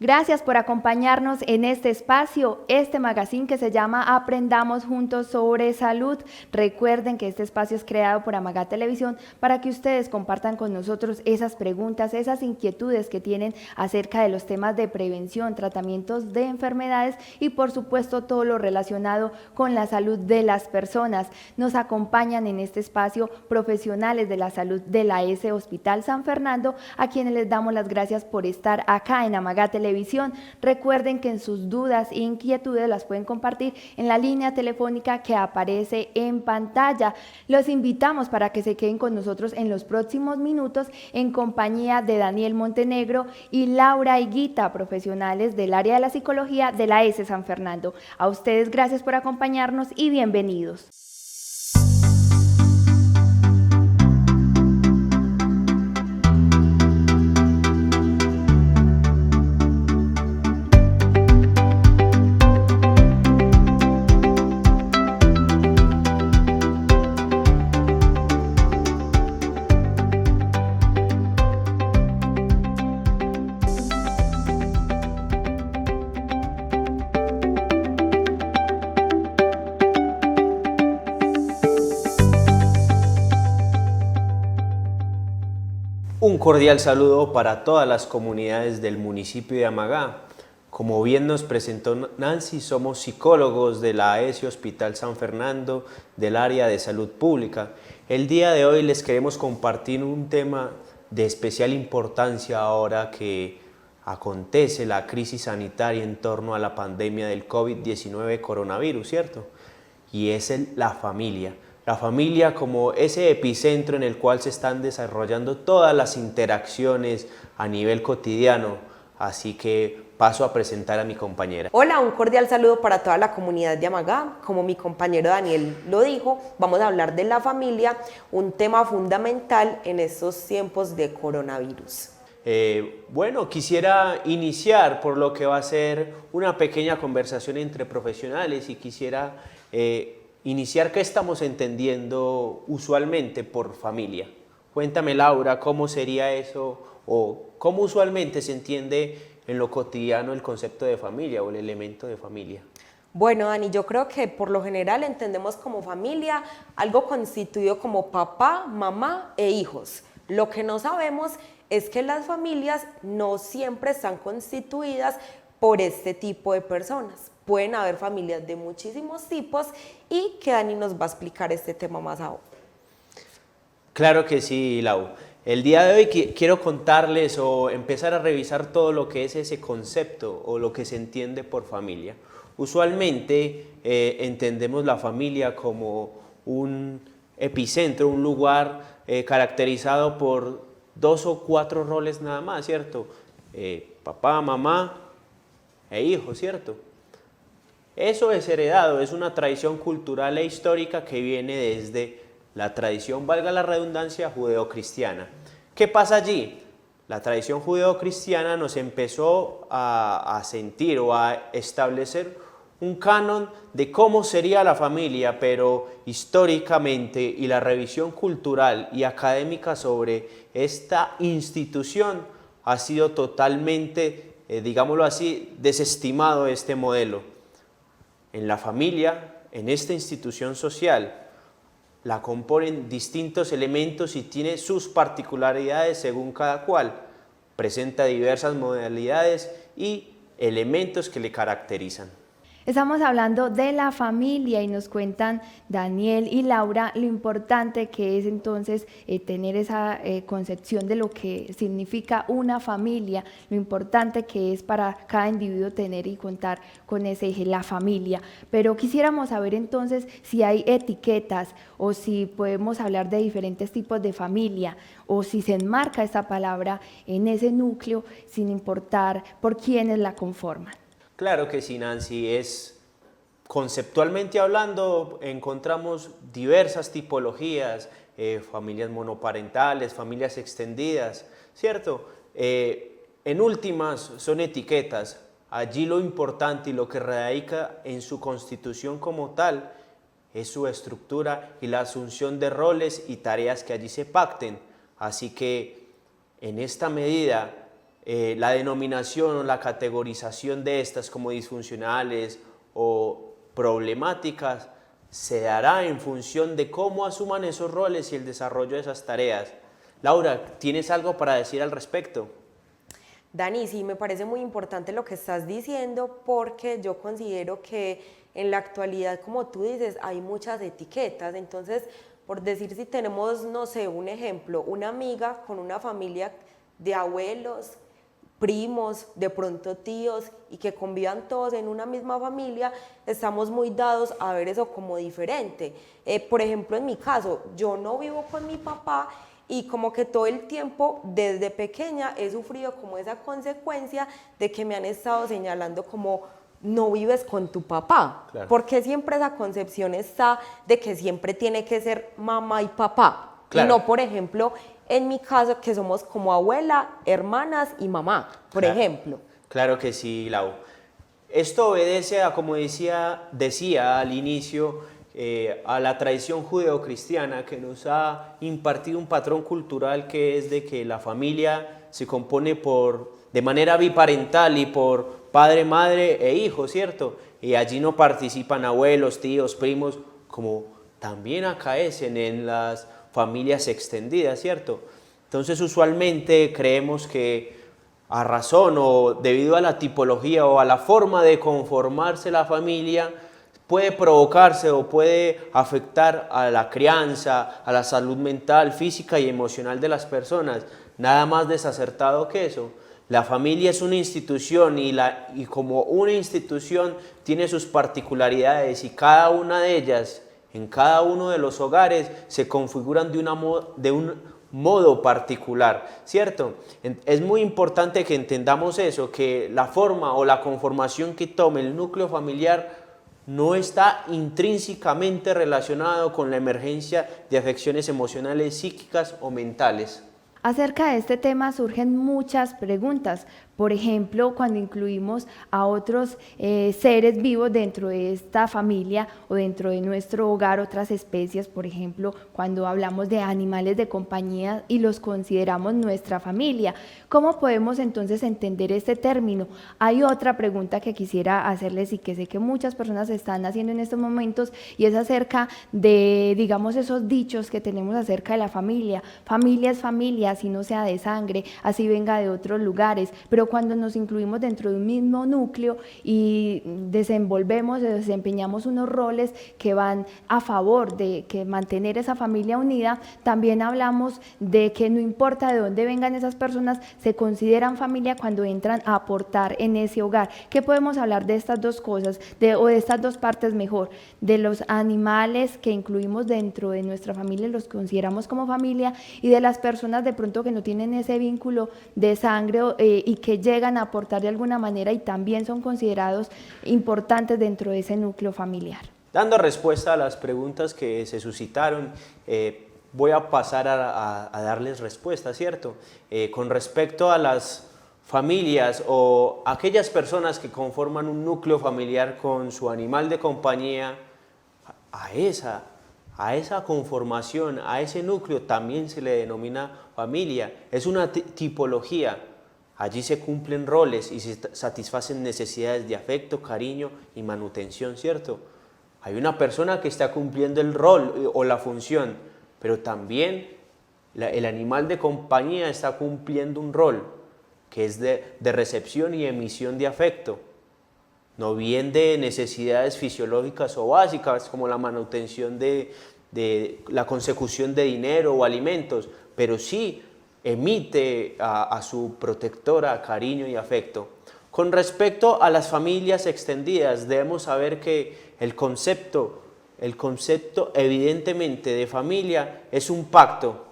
Gracias por acompañarnos en este espacio, este magazine que se llama Aprendamos Juntos sobre Salud. Recuerden que este espacio es creado por Amagá Televisión para que ustedes compartan con nosotros esas preguntas, esas inquietudes que tienen acerca de los temas de prevención, tratamientos de enfermedades y por supuesto todo lo relacionado con la salud de las personas. Nos acompañan en este espacio profesionales de la salud de la ES Hospital San Fernando, a quienes les damos las gracias por estar acá en Amagá Televisión. Recuerden que en sus dudas e inquietudes las pueden compartir en la línea telefónica que aparece en pantalla. Los invitamos para que se queden con nosotros en los próximos minutos en compañía de Daniel Montenegro y Laura Higuita, profesionales del área de la psicología de la ES San Fernando. A ustedes gracias por acompañarnos y bienvenidos. Un cordial saludo para todas las comunidades del municipio de Amagá. Como bien nos presentó Nancy, somos psicólogos de la ES Hospital San Fernando del área de salud pública. El día de hoy les queremos compartir un tema de especial importancia ahora que acontece la crisis sanitaria en torno a la pandemia del COVID-19 coronavirus, ¿cierto? Y es la familia. La familia como ese epicentro en el cual se están desarrollando todas las interacciones a nivel cotidiano. Así que paso a presentar a mi compañera. Hola, un cordial saludo para toda la comunidad de Amagá. Como mi compañero Daniel lo dijo, vamos a hablar de la familia, un tema fundamental en estos tiempos de coronavirus. Bueno, quisiera iniciar por lo que va a ser una pequeña conversación entre profesionales y quisiera iniciar qué estamos entendiendo usualmente por familia. Cuéntame, Laura, ¿cómo sería eso o cómo usualmente se entiende en lo cotidiano el concepto de familia o el elemento de familia? Bueno, Dani, yo creo que por lo general entendemos como familia algo constituido como papá, mamá e hijos. Lo que no sabemos es que las familias no siempre están constituidas por este tipo de personas. Pueden haber familias de muchísimos tipos y que Dani nos va a explicar este tema más aún. Claro que sí, Lau. El día de hoy quiero contarles o empezar a revisar todo lo que es ese concepto o lo que se entiende por familia. Usualmente entendemos la familia como un epicentro, un lugar caracterizado por 2 o 4 roles nada más, ¿cierto? Papá, mamá e hijo, ¿cierto? Eso es heredado, es una tradición cultural e histórica que viene desde la tradición, valga la redundancia, judeocristiana. ¿Qué pasa allí? La tradición judeocristiana nos empezó a sentir o a establecer un canon de cómo sería la familia, pero históricamente y la revisión cultural y académica sobre esta institución ha sido totalmente, digámoslo así, desestimado este modelo. En la familia, en esta institución social, la componen distintos elementos y tiene sus particularidades según cada cual. Presenta diversas modalidades y elementos que le caracterizan. Estamos hablando de la familia y nos cuentan Daniel y Laura lo importante que es entonces tener esa concepción de lo que significa una familia, lo importante que es para cada individuo tener y contar con ese eje, la familia. Pero quisiéramos saber entonces si hay etiquetas o si podemos hablar de diferentes tipos de familia o si se enmarca esta palabra en ese núcleo sin importar por quiénes la conforman. Claro que sí, Nancy, conceptualmente hablando encontramos diversas tipologías, familias monoparentales, familias extendidas, ¿cierto? En últimas son etiquetas, allí lo importante y lo que radica en su constitución como tal es su estructura y la asunción de roles y tareas que allí se pacten, así que en esta medida la denominación o la categorización de estas como disfuncionales o problemáticas se dará en función de cómo asuman esos roles y el desarrollo de esas tareas. Laura, ¿tienes algo para decir al respecto? Dani, sí, me parece muy importante lo que estás diciendo porque yo considero que en la actualidad, como tú dices, hay muchas etiquetas. Entonces, por decir, si tenemos, no sé, un ejemplo, una amiga con una familia de abuelos, primos, de pronto tíos, y que convivan todos en una misma familia, estamos muy dados a ver eso como diferente. Por ejemplo, en mi caso, yo no vivo con mi papá y como que todo el tiempo, desde pequeña, he sufrido como esa consecuencia de que me han estado señalando como no vives con tu papá, Claro. porque siempre esa concepción está de que siempre tiene que ser mamá y papá, Claro. y no, por ejemplo, en mi caso, que somos como abuela, hermanas y mamá, por Claro. ejemplo. Claro que sí, Lau. Esto obedece a, como decía al inicio, a la tradición judeocristiana que nos ha impartido un patrón cultural que es de que la familia se compone de manera biparental y por padre, madre e hijo, ¿cierto? Y allí no participan abuelos, tíos, primos, como también acaecen en las familias extendidas, ¿cierto? Entonces usualmente creemos que a razón o debido a la tipología o a la forma de conformarse la familia, puede provocarse o puede afectar a la crianza, a la salud mental, física y emocional de las personas. Nada más desacertado que eso. La familia es una institución y como una institución tiene sus particularidades y cada una de ellas, en cada uno de los hogares, se configuran de un modo particular, ¿cierto? Es muy importante que entendamos eso, que la forma o la conformación que tome el núcleo familiar no está intrínsecamente relacionado con la emergencia de afecciones emocionales, psíquicas o mentales. Acerca de este tema surgen muchas preguntas. Por ejemplo, cuando incluimos a otros seres vivos dentro de esta familia o dentro de nuestro hogar, otras especies, por ejemplo, cuando hablamos de animales de compañía y los consideramos nuestra familia, ¿cómo podemos entonces entender este término? Hay otra pregunta que quisiera hacerles y que sé que muchas personas están haciendo en estos momentos y es acerca de, digamos, esos dichos que tenemos acerca de la familia. Familia es familia, así no sea de sangre, así venga de otros lugares, pero cuando nos incluimos dentro de un mismo núcleo y desempeñamos unos roles que van a favor de que mantener esa familia unida, también hablamos de que no importa de dónde vengan esas personas, se consideran familia cuando entran a aportar en ese hogar. ¿Qué podemos hablar de estas dos cosas, o de estas dos partes mejor? De los animales que incluimos dentro de nuestra familia, los consideramos como familia, y de las personas de pronto que no tienen ese vínculo de sangre y que llegan a aportar de alguna manera y también son considerados importantes dentro de ese núcleo familiar. Dando respuesta a las preguntas que se suscitaron, voy a pasar a darles respuesta, ¿cierto? Con respecto a las familias o aquellas personas que conforman un núcleo familiar con su animal de compañía, a esa conformación, a ese núcleo también se le denomina familia. Es una tipología. Allí se cumplen roles y se satisfacen necesidades de afecto, cariño y manutención, ¿cierto? Hay una persona que está cumpliendo el rol o la función, pero también el animal de compañía está cumpliendo un rol que es de recepción y emisión de afecto, no bien de necesidades fisiológicas o básicas como la manutención de la consecución de dinero o alimentos, pero sí emite a su protectora cariño y afecto. Con respecto a las familias extendidas, debemos saber que el concepto evidentemente de familia es un pacto.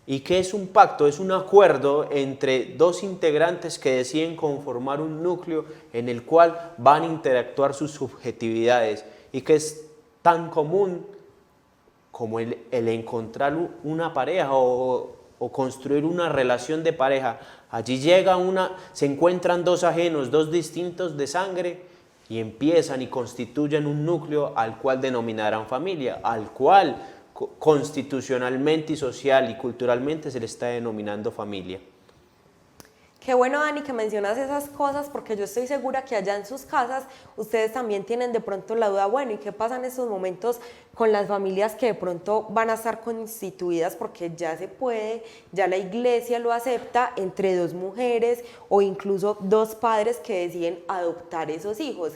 ¿Y qué es un pacto? Es un acuerdo entre dos integrantes que deciden conformar un núcleo en el cual van a interactuar sus subjetividades y que es tan común como el encontrar una pareja o construir una relación de pareja. Allí se encuentran dos ajenos, dos distintos de sangre y empiezan y constituyen un núcleo al cual denominarán familia, al cual constitucionalmente y social y culturalmente se le está denominando familia. Qué bueno, Dani, que mencionas esas cosas porque yo estoy segura que allá en sus casas ustedes también tienen de pronto la duda, bueno, ¿y qué pasa en estos momentos con las familias que de pronto van a estar constituidas porque ya se puede, ya la iglesia lo acepta entre dos mujeres o incluso dos padres que deciden adoptar esos hijos?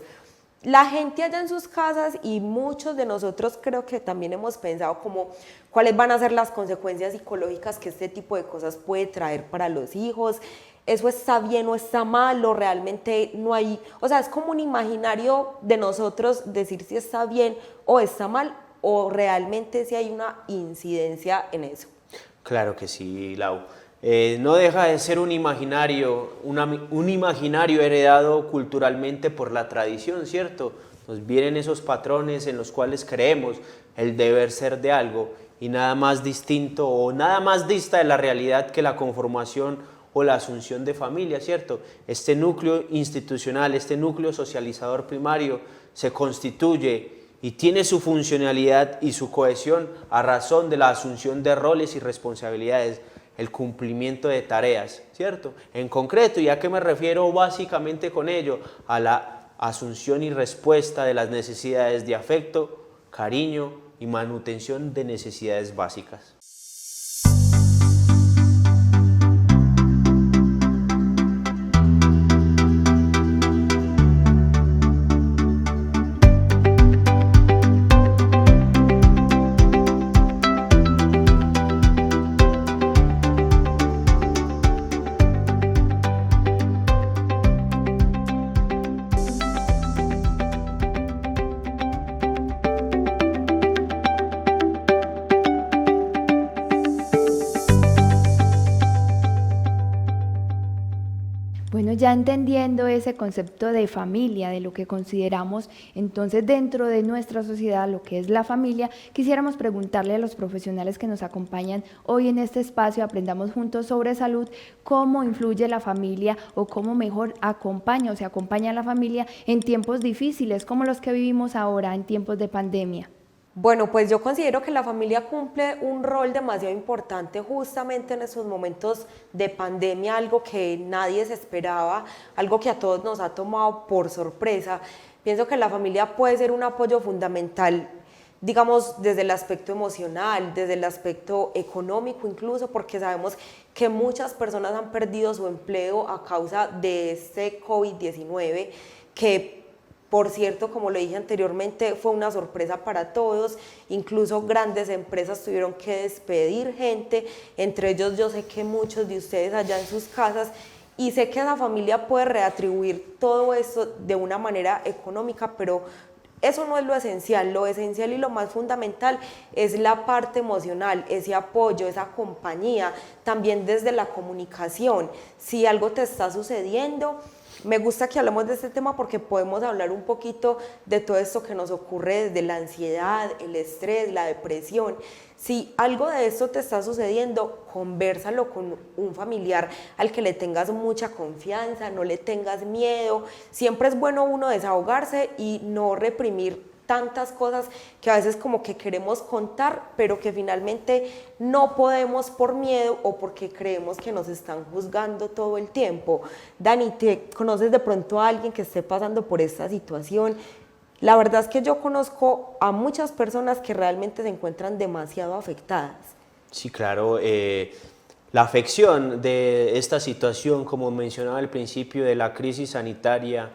La gente allá en sus casas y muchos de nosotros creo que también hemos pensado como cuáles van a ser las consecuencias psicológicas que este tipo de cosas puede traer para los hijos. ¿Eso está bien o está mal? ¿O realmente no hay? O sea, es como un imaginario de nosotros decir si está bien o está mal, o realmente si hay una incidencia en eso. Claro que sí, Lau. No deja de ser un imaginario, un imaginario heredado culturalmente por la tradición, ¿cierto? Nos vienen esos patrones en los cuales creemos el deber ser de algo y nada más distinto o nada más dista de la realidad que la conformación o la asunción de familia, ¿cierto? Este núcleo institucional, este núcleo socializador primario se constituye y tiene su funcionalidad y su cohesión a razón de la asunción de roles y responsabilidades, el cumplimiento de tareas, ¿cierto? En concreto, ¿y a qué me refiero básicamente con ello? A la asunción y respuesta de las necesidades de afecto, cariño y manutención de necesidades básicas. Bueno, ya entendiendo ese concepto de familia, de lo que consideramos entonces dentro de nuestra sociedad, lo que es la familia, quisiéramos preguntarle a los profesionales que nos acompañan hoy en este espacio, Aprendamos Juntos sobre Salud, cómo influye la familia o cómo mejor acompaña o se acompaña a la familia en tiempos difíciles como los que vivimos ahora, en tiempos de pandemia. Bueno, pues yo considero que la familia cumple un rol demasiado importante justamente en esos momentos de pandemia, algo que nadie se esperaba, algo que a todos nos ha tomado por sorpresa. Pienso que la familia puede ser un apoyo fundamental, digamos, desde el aspecto emocional, desde el aspecto económico incluso, porque sabemos que muchas personas han perdido su empleo a causa de este COVID-19, que por cierto, como lo dije anteriormente, fue una sorpresa para todos, incluso grandes empresas tuvieron que despedir gente, entre ellos yo sé que muchos de ustedes allá en sus casas, y sé que esa familia puede reatribuir todo esto de una manera económica, pero eso no es lo esencial y lo más fundamental es la parte emocional, ese apoyo, esa compañía, también desde la comunicación. Si algo te está sucediendo, me gusta que hablemos de este tema porque podemos hablar un poquito de todo esto que nos ocurre desde la ansiedad, el estrés, la depresión. Si algo de esto te está sucediendo, convérsalo con un familiar al que le tengas mucha confianza, no le tengas miedo. Siempre es bueno uno desahogarse y no reprimir tantas cosas que a veces como que queremos contar, pero que finalmente no podemos por miedo o porque creemos que nos están juzgando todo el tiempo. Dani, ¿te conoces de pronto a alguien que esté pasando por esta situación? La verdad es que yo conozco a muchas personas que realmente se encuentran demasiado afectadas. Sí, claro. La afección de esta situación, como mencionaba al principio, de la crisis sanitaria,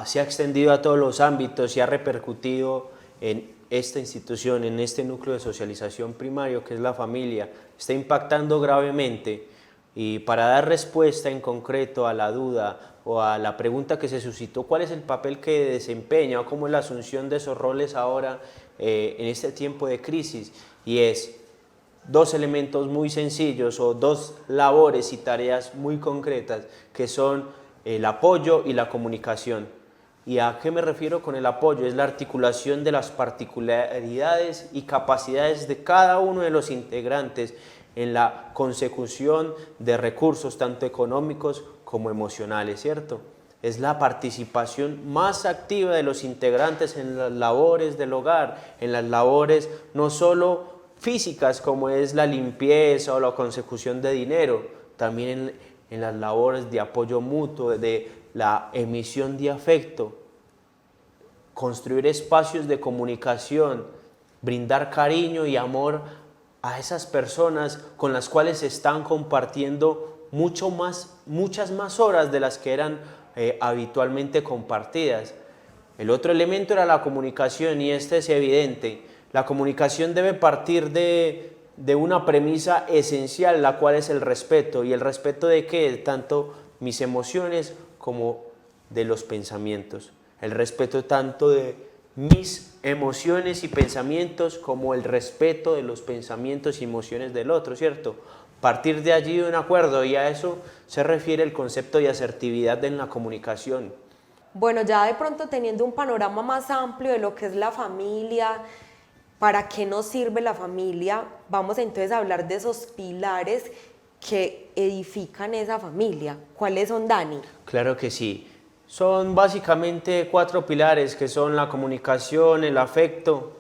se ha extendido a todos los ámbitos y ha repercutido en esta institución, en este núcleo de socialización primario que es la familia. Está impactando gravemente y para dar respuesta en concreto a la duda o a la pregunta que se suscitó, ¿cuál es el papel que desempeña o cómo es la asunción de esos roles ahora en este tiempo de crisis? Y es dos elementos muy sencillos o dos labores y tareas muy concretas que son el apoyo y la comunicación. ¿Y a qué me refiero con el apoyo? Es la articulación de las particularidades y capacidades de cada uno de los integrantes en la consecución de recursos tanto económicos como emocionales, ¿cierto? Es la participación más activa de los integrantes en las labores del hogar, en las labores no solo físicas como es la limpieza o la consecución de dinero, también en las labores de apoyo mutuo, de la emisión de afecto, construir espacios de comunicación, brindar cariño y amor a esas personas con las cuales están compartiendo muchas más horas de las que eran habitualmente compartidas. El otro elemento era la comunicación y este es evidente. La comunicación debe partir de una premisa esencial, la cual es el respeto. ¿Y el respeto de qué? Tanto mis emociones como de los pensamientos. El respeto tanto de mis emociones y pensamientos como el respeto de los pensamientos y emociones del otro, ¿cierto? Partir de allí de un acuerdo, y a eso se refiere el concepto de asertividad en la comunicación. Bueno, ya de pronto teniendo un panorama más amplio de lo que es la familia, para qué nos sirve la familia, vamos entonces a hablar de esos pilares que edifican esa familia. ¿Cuáles son, Dani? Claro que sí. Son básicamente 4 pilares que son la comunicación, el afecto,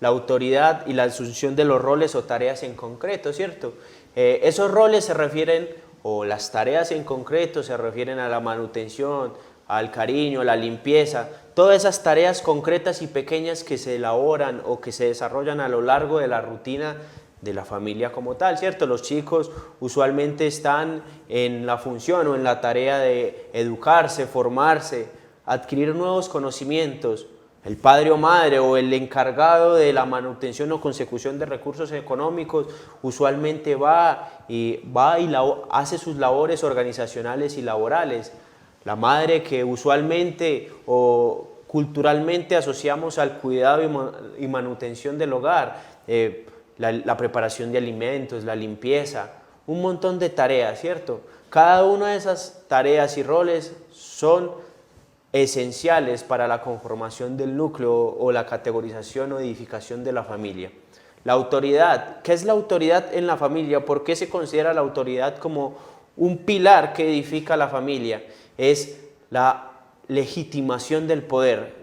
la autoridad y la asunción de los roles o tareas en concreto, ¿cierto? Esos roles se refieren, o las tareas en concreto se refieren a la manutención, al cariño, a la limpieza, todas esas tareas concretas y pequeñas que se elaboran o que se desarrollan a lo largo de la rutina de la familia como tal, ¿cierto? Los chicos usualmente están en la función o en la tarea de educarse, formarse, adquirir nuevos conocimientos. El padre o madre o el encargado de la manutención o consecución de recursos económicos usualmente va y hace sus labores organizacionales y laborales. La madre, que usualmente o culturalmente asociamos al cuidado y manutención del hogar, la preparación de alimentos, la limpieza, un montón de tareas, ¿cierto? Cada una de esas tareas y roles son esenciales para la conformación del núcleo o la categorización o edificación de la familia. La autoridad, ¿qué es la autoridad en la familia? ¿Por qué se considera la autoridad como un pilar que edifica la familia? Es la legitimación del poder,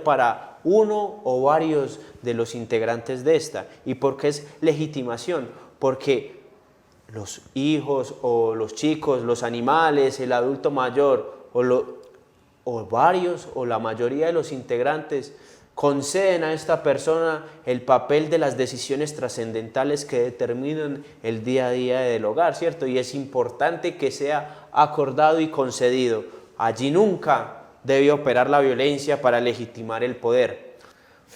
para uno o varios de los integrantes de esta. ¿Y por qué es legitimación? Porque los hijos o los chicos, los animales, el adulto mayor o varios o la mayoría de los integrantes conceden a esta persona el papel de las decisiones trascendentales que determinan el día a día del hogar, ¿cierto? Y es importante que sea acordado y concedido. Allí nunca debe operar la violencia para legitimar el poder.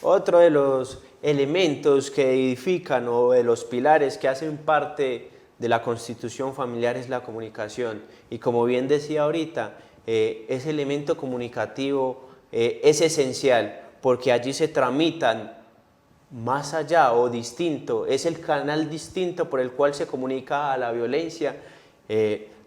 Otro de los elementos que edifican o de los pilares que hacen parte de la constitución familiar es la comunicación. Y como bien decía ahorita, ese elemento comunicativo es esencial, porque allí se tramitan más allá o distinto, es el canal distinto por el cual se comunica a la violencia,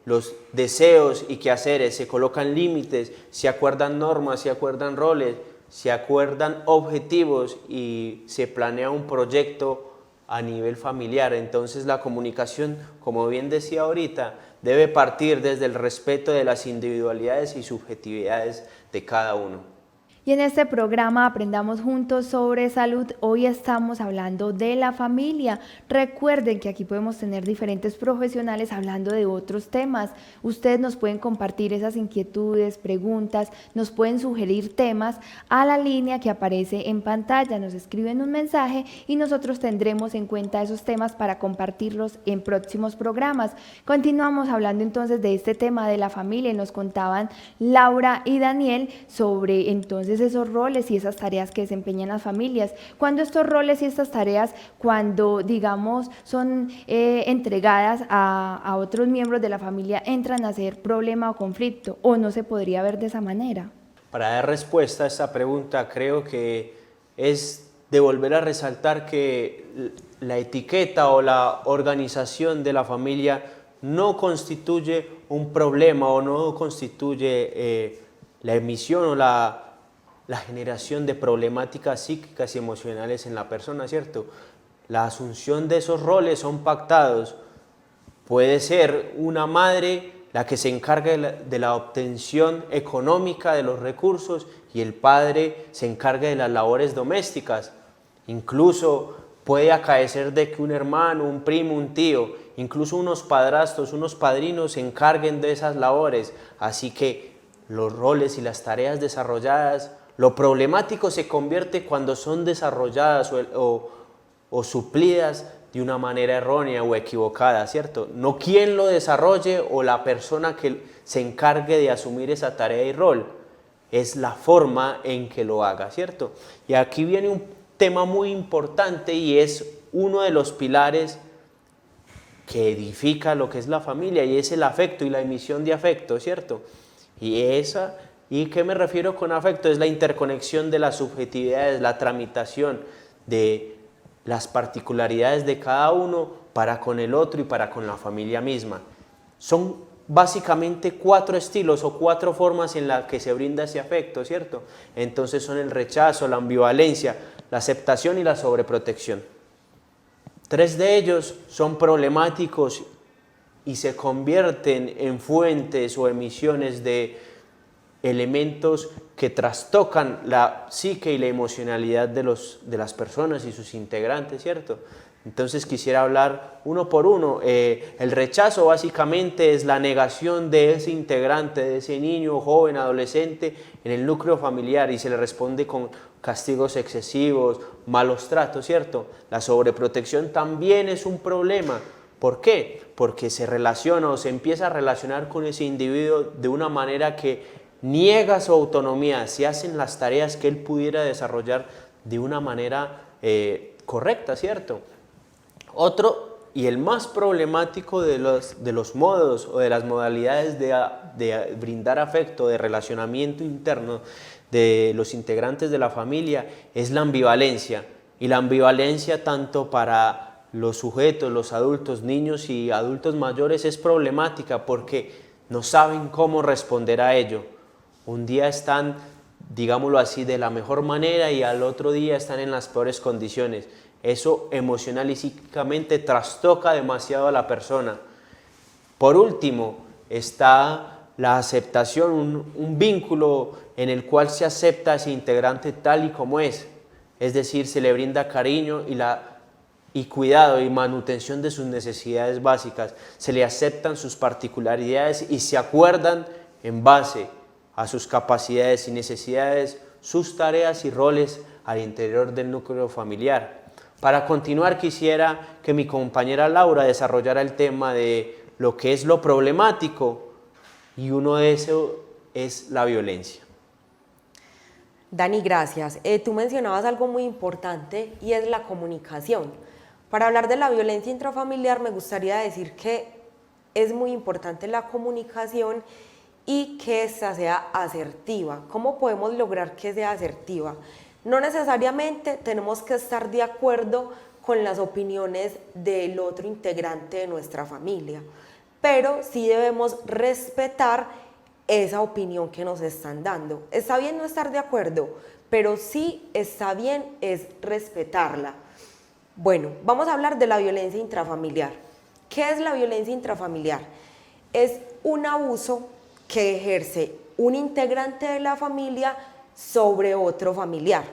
los deseos y quehaceres, se colocan límites, se acuerdan normas, se acuerdan roles, se acuerdan objetivos y se planea un proyecto a nivel familiar. Entonces la comunicación, como bien decía ahorita, debe partir desde el respeto de las individualidades y subjetividades de cada uno. Y en este programa Aprendamos Juntos sobre Salud, hoy estamos hablando de la familia. Recuerden que aquí podemos tener diferentes profesionales hablando de otros temas. Ustedes nos pueden compartir esas inquietudes, preguntas, nos pueden sugerir temas a la línea que aparece en pantalla. Nos escriben un mensaje y nosotros tendremos en cuenta esos temas para compartirlos en próximos programas. Continuamos hablando entonces de este tema de la familia y nos contaban Laura y Daniel sobre entonces esos roles y esas tareas que desempeñan las familias. Cuando estos roles y estas tareas, cuando digamos son entregadas a otros miembros de la familia, entran a ser problema o conflicto, o no se podría ver de esa manera. Para dar respuesta a esta pregunta, creo que es de volver a resaltar que la etiqueta o la organización de la familia no constituye un problema o no constituye la emisión o la generación de problemáticas psíquicas y emocionales en la persona, ¿cierto? La asunción de esos roles son pactados. Puede ser una madre la que se encargue de la obtención económica de los recursos y el padre se encargue de las labores domésticas. Incluso puede acaecer de que un hermano, un primo, un tío incluso unos padrastros, unos padrinos se encarguen de esas labores. Así que los roles y las tareas desarrolladas, lo problemático se convierte cuando son desarrolladas o suplidas de una manera errónea o equivocada, ¿cierto? No quien lo desarrolle o la persona que se encargue de asumir esa tarea y rol, es la forma en que lo haga, ¿cierto? Y aquí viene un tema muy importante y es uno de los pilares que edifica lo que es la familia, y es el afecto y la emisión de afecto, ¿cierto? ¿Y qué me refiero con afecto? Es la interconexión de las subjetividades, la tramitación de las particularidades de cada uno para con el otro y para con la familia misma. Son básicamente 4 estilos o 4 formas en las que se brinda ese afecto, ¿cierto? Entonces son el rechazo, la ambivalencia, la aceptación y la sobreprotección. 3 de ellos son problemáticos y se convierten en fuentes o emisiones de elementos que trastocan la psique y la emocionalidad de las personas y sus integrantes, ¿cierto? Entonces quisiera hablar uno por uno. El rechazo básicamente es la negación de ese integrante, de ese niño, joven, adolescente en el núcleo familiar, y se le responde con castigos excesivos, malos tratos, ¿cierto? La sobreprotección también es un problema. ¿Por qué? Porque se relaciona o se empieza a relacionar con ese individuo de una manera que niega su autonomía, se hacen las tareas que él pudiera desarrollar de una manera correcta, ¿cierto? Otro y el más problemático de los modos o de las modalidades de brindar afecto, de relacionamiento interno de los integrantes de la familia es la ambivalencia. Y la ambivalencia tanto para los sujetos, los adultos, niños y adultos mayores es problemática porque no saben cómo responder a ello. Un día están, digámoslo así, de la mejor manera y al otro día están en las peores condiciones. Eso emocional y psíquicamente trastoca demasiado a la persona. Por último, está la aceptación, un vínculo en el cual se acepta a ese integrante tal y como es decir, se le brinda cariño y cuidado y manutención de sus necesidades básicas, se le aceptan sus particularidades y se acuerdan en base a sus capacidades y necesidades, sus tareas y roles al interior del núcleo familiar. Para continuar, quisiera que mi compañera Laura desarrollara el tema de lo que es lo problemático, y uno de esos es la violencia. Dani, gracias. Tú mencionabas algo muy importante y es la comunicación. Para hablar de la violencia intrafamiliar me gustaría decir que es muy importante la comunicación y que esta sea asertiva. ¿Cómo podemos lograr que sea asertiva? No necesariamente tenemos que estar de acuerdo con las opiniones del otro integrante de nuestra familia, pero sí debemos respetar esa opinión que nos están dando. Está bien no estar de acuerdo, pero sí está bien es respetarla. Bueno, vamos a hablar de la violencia intrafamiliar. ¿Qué es la violencia intrafamiliar? Es un abuso que ejerce un integrante de la familia sobre otro familiar.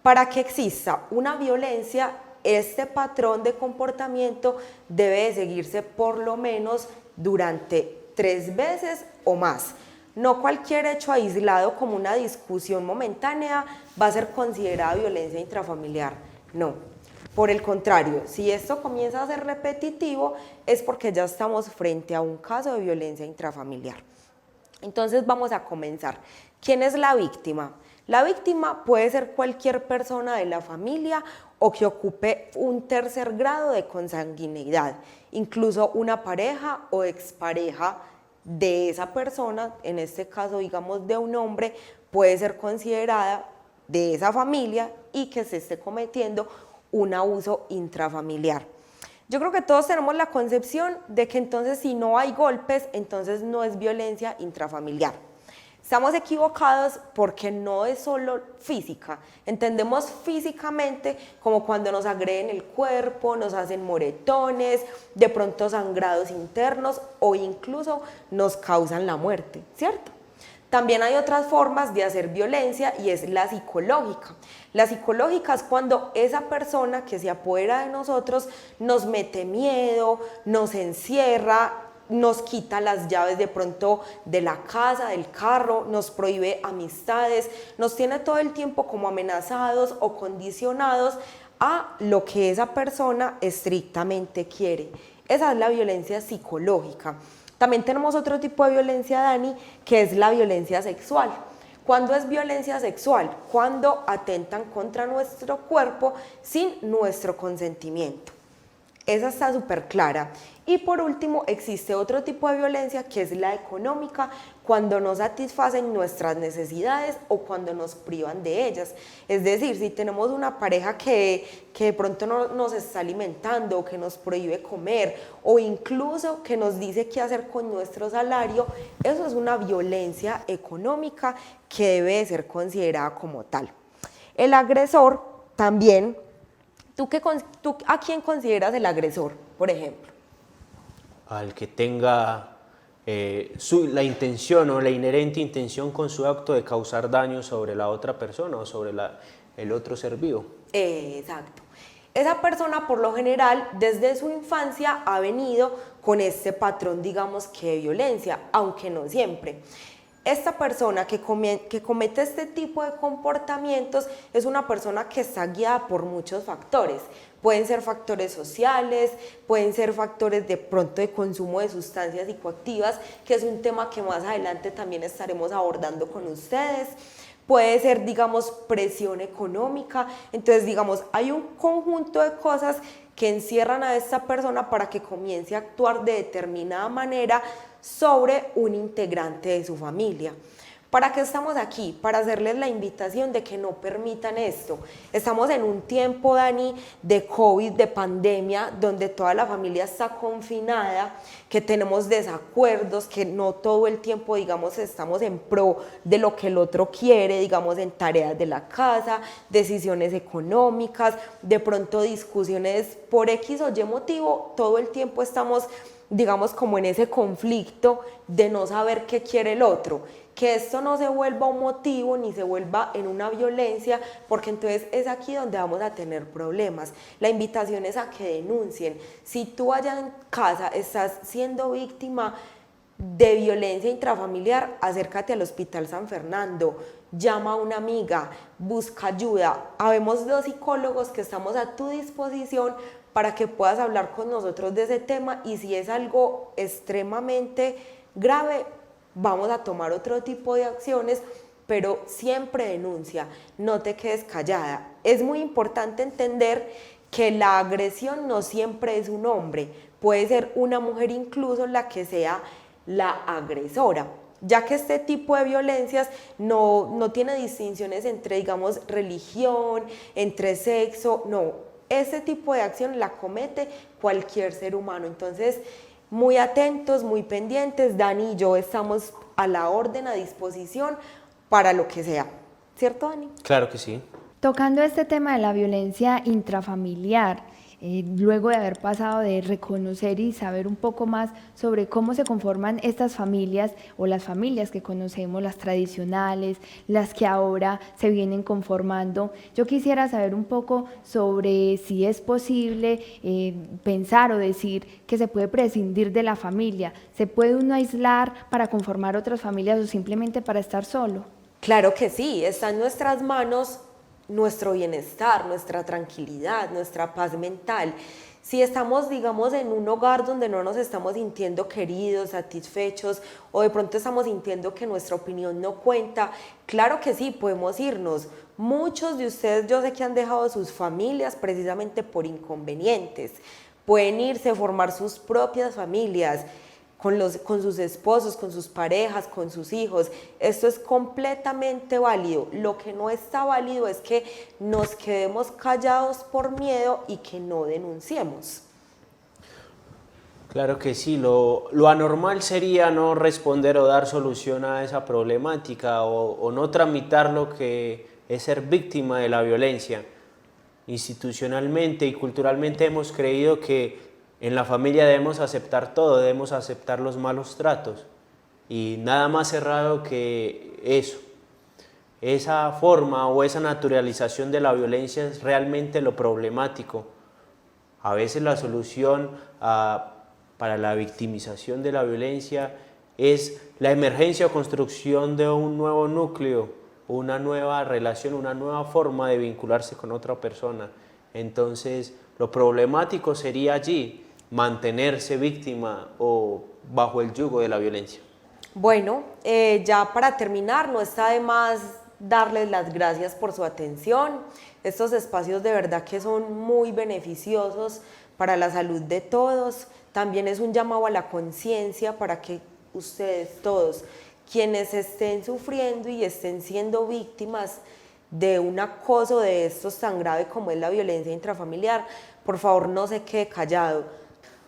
Para que exista una violencia, este patrón de comportamiento debe de seguirse por lo menos durante 3 veces o más. No cualquier hecho aislado como una discusión momentánea va a ser considerada violencia intrafamiliar. No. Por el contrario, si esto comienza a ser repetitivo es porque ya estamos frente a un caso de violencia intrafamiliar. Entonces vamos a comenzar. ¿Quién es la víctima? La víctima puede ser cualquier persona de la familia o que ocupe un tercer grado de consanguineidad, incluso una pareja o expareja de esa persona, en este caso digamos de un hombre, puede ser considerada de esa familia y que se esté cometiendo un abuso intrafamiliar. Yo creo que todos tenemos la concepción de que entonces si no hay golpes, entonces no es violencia intrafamiliar. Estamos equivocados porque no es solo física. Entendemos físicamente como cuando nos agreden el cuerpo, nos hacen moretones, de pronto sangrados internos o incluso nos causan la muerte, ¿cierto? También hay otras formas de hacer violencia y es la psicológica. La psicológica es cuando esa persona que se apodera de nosotros nos mete miedo, nos encierra, nos quita las llaves de pronto de la casa, del carro, nos prohíbe amistades, nos tiene todo el tiempo como amenazados o condicionados a lo que esa persona estrictamente quiere. Esa es la violencia psicológica. También tenemos otro tipo de violencia, Dani, que es la violencia sexual. ¿Cuándo es violencia sexual? Cuando atentan contra nuestro cuerpo sin nuestro consentimiento. Esa está súper clara. Y por último, existe otro tipo de violencia que es la económica, cuando no satisfacen nuestras necesidades o cuando nos privan de ellas. Es decir, si tenemos una pareja que de pronto no nos está alimentando, o que nos prohíbe comer, o incluso que nos dice qué hacer con nuestro salario, eso es una violencia económica que debe ser considerada como tal. El agresor también, ¿tú a quién consideras el agresor, por ejemplo? Al que tenga la intención o la inherente intención con su acto de causar daño sobre la otra persona o sobre el otro ser vivo. Exacto. Esa persona por lo general desde su infancia ha venido con este patrón, digamos que de violencia, aunque no siempre. Esta persona que comete este tipo de comportamientos es una persona que está guiada por muchos factores. Pueden ser factores sociales, pueden ser factores de pronto de consumo de sustancias psicoactivas, que es un tema que más adelante también estaremos abordando con ustedes. Puede ser, digamos, presión económica. Entonces, digamos, hay un conjunto de cosas que encierran a esta persona para que comience a actuar de determinada manera sobre un integrante de su familia. ¿Para qué estamos aquí? Para hacerles la invitación de que no permitan esto. Estamos en un tiempo, Dani, de COVID, de pandemia, donde toda la familia está confinada, que tenemos desacuerdos, que no todo el tiempo, digamos, estamos en pro de lo que el otro quiere, digamos, en tareas de la casa, decisiones económicas, de pronto discusiones por X o Y motivo, todo el tiempo estamos, digamos, como en ese conflicto de no saber qué quiere el otro. Que esto no se vuelva un motivo ni se vuelva en una violencia, porque entonces es aquí donde vamos a tener problemas. La invitación es a que denuncien. Si tú allá en casa estás siendo víctima de violencia intrafamiliar, acércate al Hospital San Fernando, llama a una amiga, busca ayuda. Habemos 2 psicólogos que estamos a tu disposición para que puedas hablar con nosotros de ese tema, y si es algo extremadamente grave, vamos a tomar otro tipo de acciones, pero siempre denuncia, no te quedes callada. Es muy importante entender que la agresión no siempre es un hombre, puede ser una mujer incluso la que sea la agresora, ya que este tipo de violencias no tiene distinciones entre, digamos, religión, entre sexo, no. Este tipo de acción la comete cualquier ser humano. Entonces, muy atentos, muy pendientes. Dani y yo estamos a la orden, a disposición para lo que sea. ¿Cierto, Dani? Claro que sí. Tocando este tema de la violencia intrafamiliar, luego de haber pasado de reconocer y saber un poco más sobre cómo se conforman estas familias o las familias que conocemos, las tradicionales, las que ahora se vienen conformando, yo quisiera saber un poco sobre si es posible pensar o decir que se puede prescindir de la familia, se puede uno aislar para conformar otras familias o simplemente para estar solo. Claro que sí, está en nuestras manos nuestro bienestar, nuestra tranquilidad, nuestra paz mental. Si estamos, digamos, en un hogar donde no nos estamos sintiendo queridos, satisfechos, o de pronto estamos sintiendo que nuestra opinión no cuenta, claro que sí, podemos irnos. Muchos de ustedes yo sé que han dejado sus familias precisamente por inconvenientes. Pueden irse, formar sus propias familias, con sus esposos, con sus parejas, con sus hijos. Esto es completamente válido. Lo que no está válido es que nos quedemos callados por miedo y que no denunciemos. Claro que sí, lo anormal sería no responder o dar solución a esa problemática o no tramitar lo que es ser víctima de la violencia. Institucionalmente y culturalmente hemos creído que en la familia debemos aceptar todo, debemos aceptar los malos tratos. Y nada más errado que eso. Esa forma o esa naturalización de la violencia es realmente lo problemático. A veces la solución para la victimización de la violencia es la emergencia o construcción de un nuevo núcleo, una nueva relación, una nueva forma de vincularse con otra persona. Entonces, lo problemático sería allí mantenerse víctima o bajo el yugo de la violencia. Bueno, ya para terminar, no está de más darles las gracias por su atención. Estos espacios de verdad que son muy beneficiosos para la salud de todos. También es un llamado a la conciencia para que ustedes todos, quienes estén sufriendo y estén siendo víctimas de un acoso de estos tan grave como es la violencia intrafamiliar, por favor no se quede callado.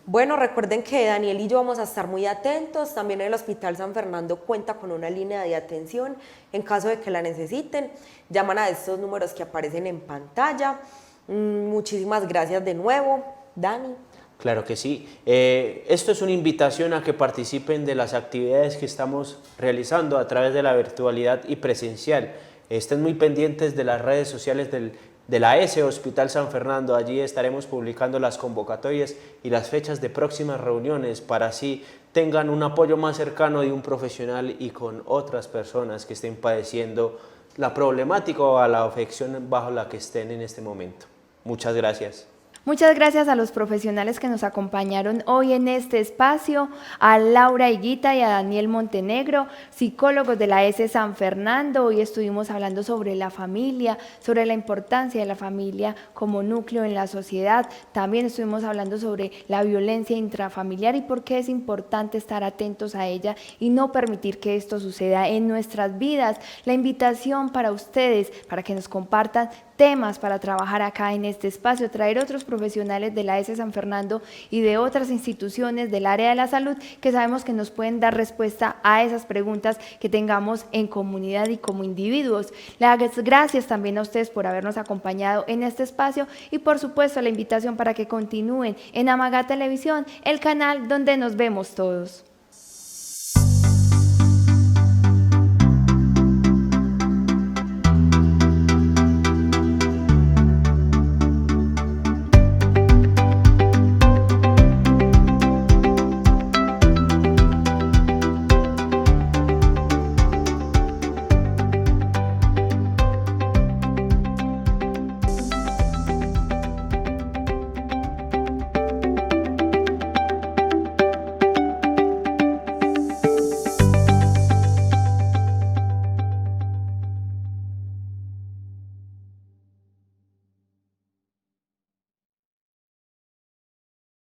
Bueno, recuerden que Daniel y yo vamos a estar muy atentos. También el Hospital San Fernando cuenta con una línea de atención. En caso de que la necesiten, llaman a estos números que aparecen en pantalla. Muchísimas gracias de nuevo, Dani. Claro que sí. Esto es una invitación a que participen de las actividades que estamos realizando a través de la virtualidad y presencial. Estén muy pendientes de las redes sociales de la ESE Hospital San Fernando. Allí estaremos publicando las convocatorias y las fechas de próximas reuniones para así tengan un apoyo más cercano de un profesional y con otras personas que estén padeciendo la problemática o la afección bajo la que estén en este momento. Muchas gracias. Muchas gracias a los profesionales que nos acompañaron hoy en este espacio, a Laura Higuita y a Daniel Montenegro, psicólogos de la ESE San Fernando. Hoy estuvimos hablando sobre la familia, sobre la importancia de la familia como núcleo en la sociedad. También estuvimos hablando sobre la violencia intrafamiliar y por qué es importante estar atentos a ella y no permitir que esto suceda en nuestras vidas. La invitación para ustedes, para que nos compartan temas para trabajar acá en este espacio, traer otros profesionales de la ESE San Fernando y de otras instituciones del área de la salud que sabemos que nos pueden dar respuesta a esas preguntas que tengamos en comunidad y como individuos. Las gracias también a ustedes por habernos acompañado en este espacio y por supuesto la invitación para que continúen en Amagá Televisión, el canal donde nos vemos todos.